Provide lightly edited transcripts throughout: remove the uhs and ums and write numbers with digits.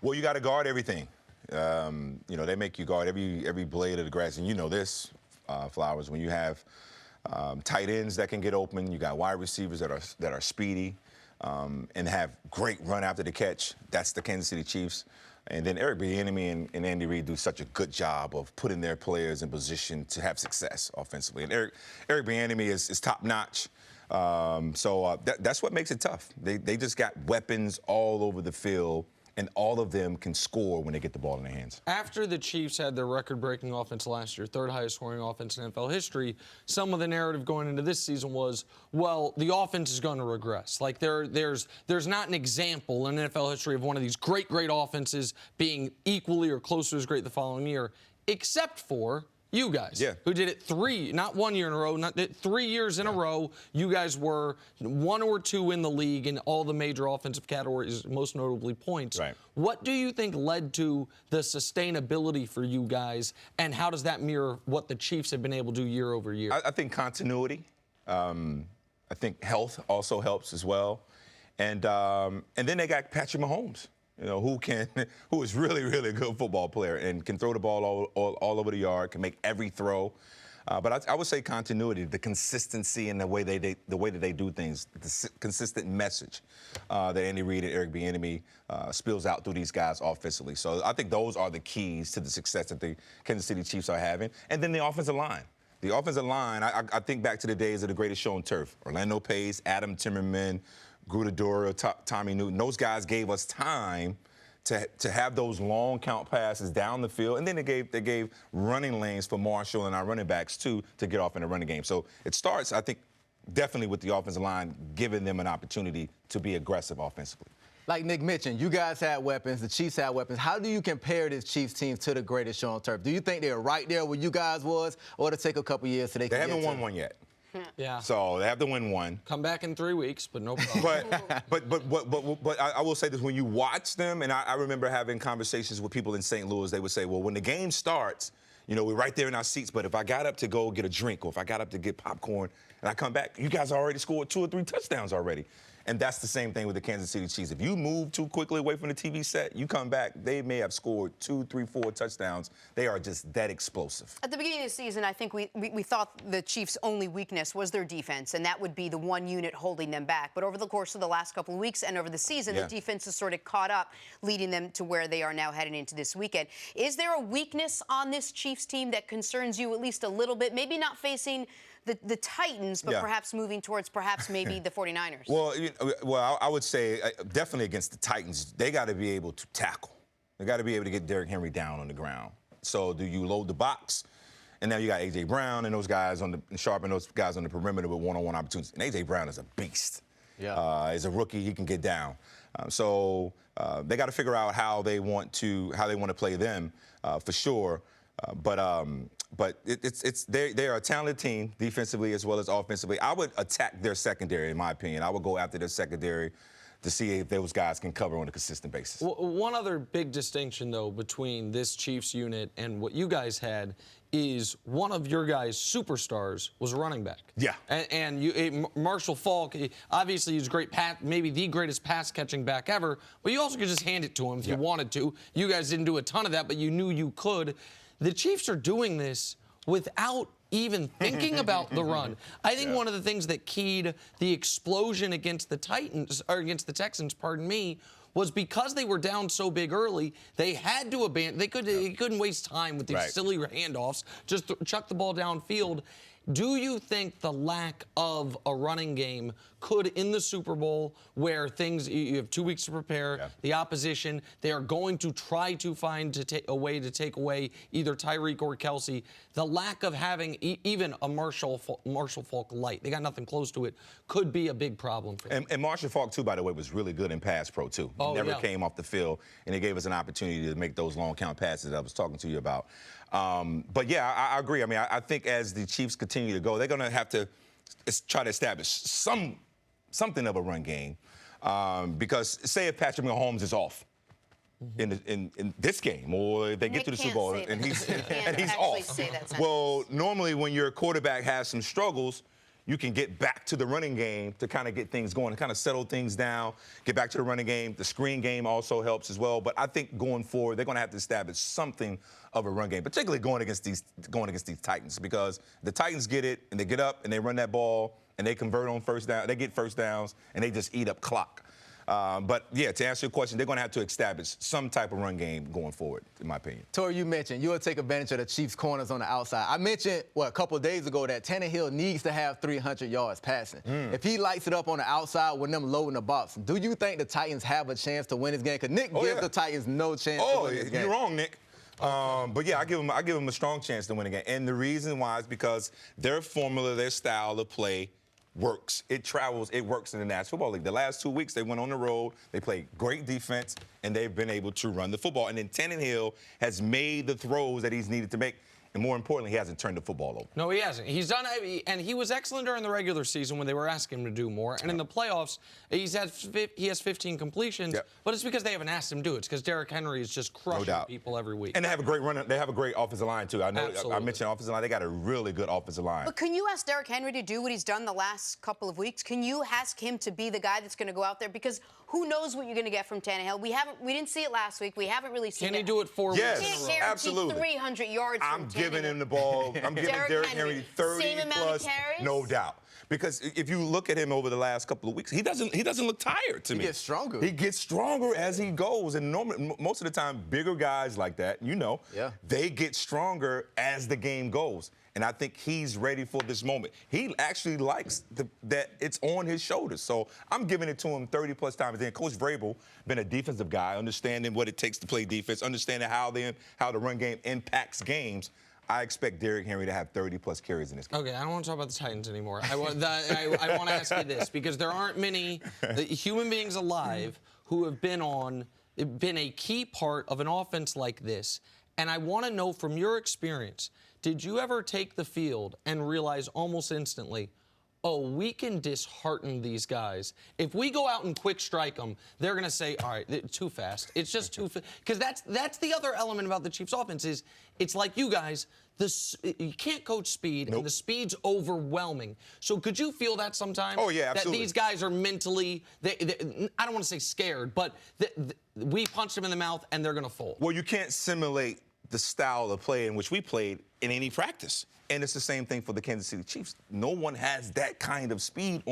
Well, you got to guard everything. They make you guard every blade of the grass, and you know this, Flowers. When you have tight ends that can get open, you got wide receivers that are speedy and have great run after the catch. That's the Kansas City Chiefs. And then Eric Bieniemy and Andy Reid do such a good job of putting their players in position to have success offensively. And Eric Bieniemy is top notch. That's what makes it tough. They just got weapons all over the field, and all of them can score when they get the ball in their hands. After the Chiefs had their record-breaking offense last year, third highest scoring offense in NFL history, some of the narrative going into this season was, well, the offense is going to regress. Like there's not an example in NFL history of one of these great offenses being equally or close to as great the following year, except for you guys, who did it not 1 year in a row, not 3 years in a row. You guys were 1 or 2 in the league in all the major offensive categories, most notably points. Right. What do you think led to the sustainability for you guys, and how does that mirror what the Chiefs have been able to do year over year? I think continuity. I think health also helps as well. And then they got Patrick Mahomes, who is really, really a good football player and can throw the ball all over the yard, can make every throw. But I would say continuity, the consistency in the way that they do things, the consistent message that Andy Reid and Eric Bieniemy spills out through these guys offensively. So I think those are the keys to the success that the Kansas City Chiefs are having. And then the offensive line. The offensive line, I think back to the days of the greatest show on turf. Orlando Pace, Adam Timmerman, Grudadora, Tommy Newton. Those guys gave us time to have those long count passes down the field, and then they gave running lanes for Marshall and our running backs too to get off in the running game. So it starts, I think, definitely with the offensive line giving them an opportunity to be aggressive offensively. Like Nick mentioned, you guys had weapons, the Chiefs had weapons. How do you compare this Chiefs team to the greatest show on turf? Do you think they're right there where you guys was, or it'll take a couple years so they can haven't won one yet. Yeah. So they have to win one. Come back in 3 weeks, but no problem. But I will say this: when you watch them, and I remember having conversations with people in St. Louis, they would say, "Well, when the game starts, we're right there in our seats. But if I got up to go get a drink, or if I got up to get popcorn, and I come back, you guys already scored 2 or 3 touchdowns already." And that's the same thing with the Kansas City Chiefs. If you move too quickly away from the TV set, you come back, they may have scored 2, 3, 4 touchdowns. They are just that explosive. At the beginning of the season, I think we thought the Chiefs' only weakness was their defense, and that would be the one unit holding them back. But over the course of the last couple of weeks and over the season, the defense has sort of caught up, leading them to where they are now heading into this weekend. Is there a weakness on this Chiefs team that concerns you at least a little bit? Maybe not facing the Titans, but perhaps moving towards maybe the 49ers. Well, I would say definitely against the Titans, they got to be able to tackle. They got to be able to get Derrick Henry down on the ground. So do you load the box? And now you got A.J. Brown and those guys sharpen those guys on the perimeter with one-on-one opportunities. And A.J. Brown is a beast. Yeah. As a rookie, he can get down. So they got to figure out how they want to play them for sure. But they are a talented team defensively as well as offensively. I would attack their secondary, in my opinion. I would go after their secondary to see if those guys can cover on a consistent basis. One other big distinction, though, between this Chiefs unit and what you guys had is one of your guys' superstars was a running back. Yeah. And Marshall Faulk, obviously he's great, maybe the greatest pass-catching back ever, but you also could just hand it to him if you wanted to. You guys didn't do a ton of that, but you knew you could. The Chiefs are doing this without even thinking about the run. I think one of the things that keyed the explosion against the Texans, was because they were down so big early, they had to abandon. They couldn't waste time with these silly handoffs. Just chuck the ball downfield. Do you think the lack of a running game could, in the Super Bowl, where you have 2 weeks to prepare, the opposition, they are going to try to find a way to take away either Tyreek or Kelsey, the lack of having even a Marshall Faulk light, they got nothing close to it, could be a big problem for them. And Marshall Faulk, too, by the way, was really good in pass pro, too. He never came off the field, and it gave us an opportunity to make those long count passes that I was talking to you about. But, yeah, I agree. I mean, I think as the Chiefs continue to go, they're going to have to try to establish something of a run game. Because say if Patrick Mahomes is off in this game, or if they get to the Super Bowl and he's off. Well, normally when your quarterback has some struggles, you can get back to the running game to kind of get things going, kind of settle things down, get back to the running game. The screen game also helps as well. But I think going forward, they're going to have to establish something of a run game, particularly going against these Titans, because the Titans get it and they get up and they run that ball and they convert on first down. They get first downs and they just eat up clock. But, yeah, to answer your question, they're going to have to establish some type of run game going forward, in my opinion. Torry, you mentioned you'll take advantage of the Chiefs' corners on the outside. I mentioned, a couple of days ago that Tannehill needs to have 300 yards passing. If he lights it up on the outside with them loading the box, do you think the Titans have a chance to win this game? Because Nick gives the Titans no chance to win this game. You're wrong, Nick. But, yeah, I give them a strong chance to win a game. And the reason why is because their formula, their style of play works. It travels. It works in the National Football League. The last 2 weeks, they went on the road. They played great defense, and they've been able to run the football. And then Tannehill has made the throws that he's needed to make. And more importantly, he hasn't turned the football over. No, he hasn't. He's done, and he was excellent during the regular season when they were asking him to do more. And in the playoffs, he has 15 completions, but it's because they haven't asked him to do it. It's because Derrick Henry is just crushing people every week. And they have a great runner. They have a great offensive line, too. I know Absolutely. I mentioned offensive line. They got a really good offensive line. But can you ask Derrick Henry to do what he's done the last couple of weeks? Can you ask him to be the guy that's going to go out there? Because who knows what you're going to get from Tannehill? We didn't see it last week. We haven't really seen it. Can he do it 4 weeks in a row? Can't guarantee absolutely. 300 yards from I'm giving him the ball. I'm giving Derrick Henry 30 Same amount plus, of carries? no doubt. Because if you look at him over the last couple of weeks, he doesn't look tired to me. He gets stronger. He gets stronger as he goes. And normally, most of the time, bigger guys like that, they get stronger as the game goes. And I think he's ready for this moment. He actually likes that it's on his shoulders. So I'm giving it to him 30-plus times. Then Coach Vrabel, been a defensive guy, understanding what it takes to play defense, understanding how the run game impacts games. I expect Derrick Henry to have 30-plus carries in this game. Okay, I don't want to talk about the Titans anymore. I want to ask you this, because there aren't many human beings alive who have been a key part of an offense like this. And I want to know from your experience, did you ever take the field and realize almost instantly, oh, we can dishearten these guys? If we go out and quick strike them, they're going to say, all right, too fast. It's just too fast. Because that's the other element about the Chiefs' offense is it's like you guys, you can't coach speed, and the speed's overwhelming. So could you feel that sometimes? Oh, yeah, absolutely. That these guys are mentally, I don't want to say scared, but we punch them in the mouth and they're going to fold. Well, you can't simulate the style of play in which we played in any practice. And it's the same thing for the Kansas City Chiefs. No one has that kind of speed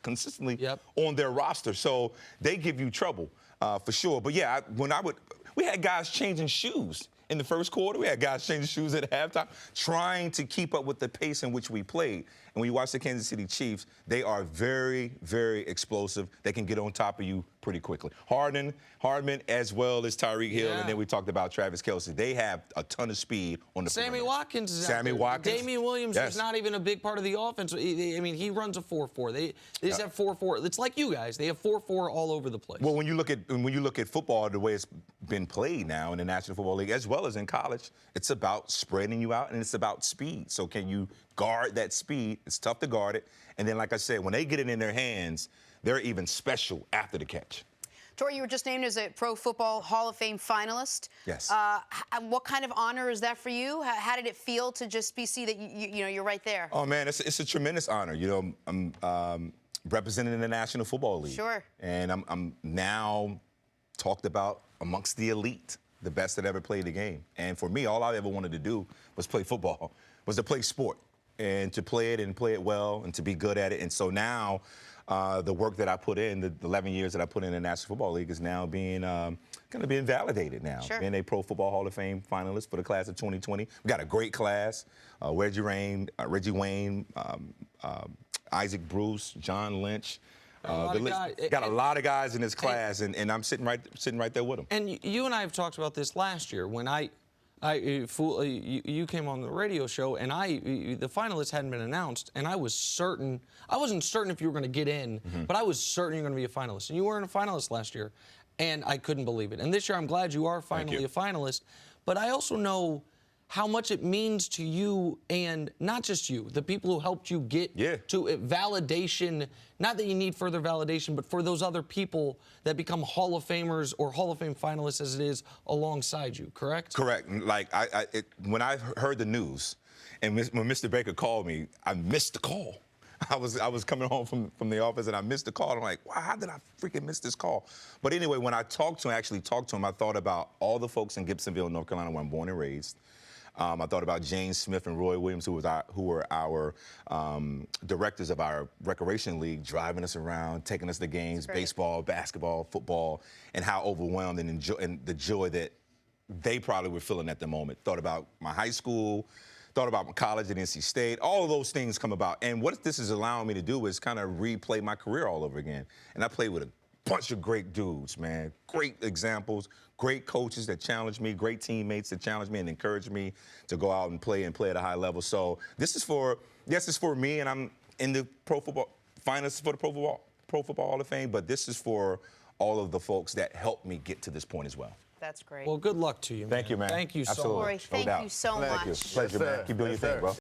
consistently on their roster. So they give you trouble for sure. But yeah, we had guys changing shoes in the first quarter. We had guys changing shoes at halftime, trying to keep up with the pace in which we played. And when you watch the Kansas City Chiefs, they are very, very explosive. They can get on top of you pretty quickly. Hardman, as well as Tyreek Hill, and then we talked about Travis Kelce. They have a ton of speed on the Sammy perimeter. Watkins is Sammy out there. Watkins. Damian Williams is not even a big part of the offense. I mean, he runs a 4-4. They just have 4-4. It's like you guys. They have 4-4 all over the place. Well, when you look at football, the way it's been played now in the National Football League, as well as in college, it's about spreading you out and it's about speed. So can you guard that speed? It's tough to guard it. And then, like I said, when they get it in their hands, they're even special after the catch. Torry, you were just named as a Pro Football Hall of Fame finalist. Yes. What kind of honor is that for you? How did it feel to just see that you're right there? Oh man, it's a tremendous honor. I'm representing the National Football League. Sure. And I'm now talked about amongst the elite, the best that ever played the game. And for me, all I ever wanted to do was play football, was to play sport and to play it and play it well and to be good at it. And so now the work that I put in, the 11 years that I put in the National Football League is now being kind of being validated now. Sure. Being a Pro Football Hall of Fame finalist for the class of 2020. We got a great class. Reggie Wayne, Isaac Bruce, John Lynch. Got a lot of guys in this class, and I'm sitting right there with them. And you and I have talked about this last year when you came on the radio show, and the finalists hadn't been announced, and I wasn't certain if you were going to get in, but I was certain you were going to be a finalist. And you weren't a finalist last year, and I couldn't believe it. And this year, I'm glad you are finally a finalist, but I also know how much it means to you, and not just you, the people who helped you get to validation. Not that you need further validation, but for those other people that become Hall of Famers or Hall of Fame finalists as it is alongside you, correct? Correct. Like, when I heard the news and when Mr. Baker called me, I missed the call. I was coming home from the office and I missed the call. I'm like, wow, how did I freaking miss this call? But anyway, when I actually talked to him, I thought about all the folks in Gibsonville, North Carolina, where I'm born and raised. I thought about James Smith and Roy Williams, who were our directors of our recreation league, driving us around, taking us to games, baseball, basketball, football, and how overwhelmed and the joy that they probably were feeling at the moment. Thought about my high school, thought about my college at NC State. All of those things come about. And what this is allowing me to do is kind of replay my career all over again. And I played with a bunch of great dudes, man. Great examples, great coaches that challenged me, great teammates that challenged me and encouraged me to go out and play at a high level. So this is it's for me, and I'm in the pro football finalist for the Pro Football Hall of Fame, but this is for all of the folks that helped me get to this point as well. That's great. Well, good luck to you, man. Thank you, man. Thank you so Absolutely. much. Torry, thank you so much. Pleasure, man. Keep doing your thing, bro.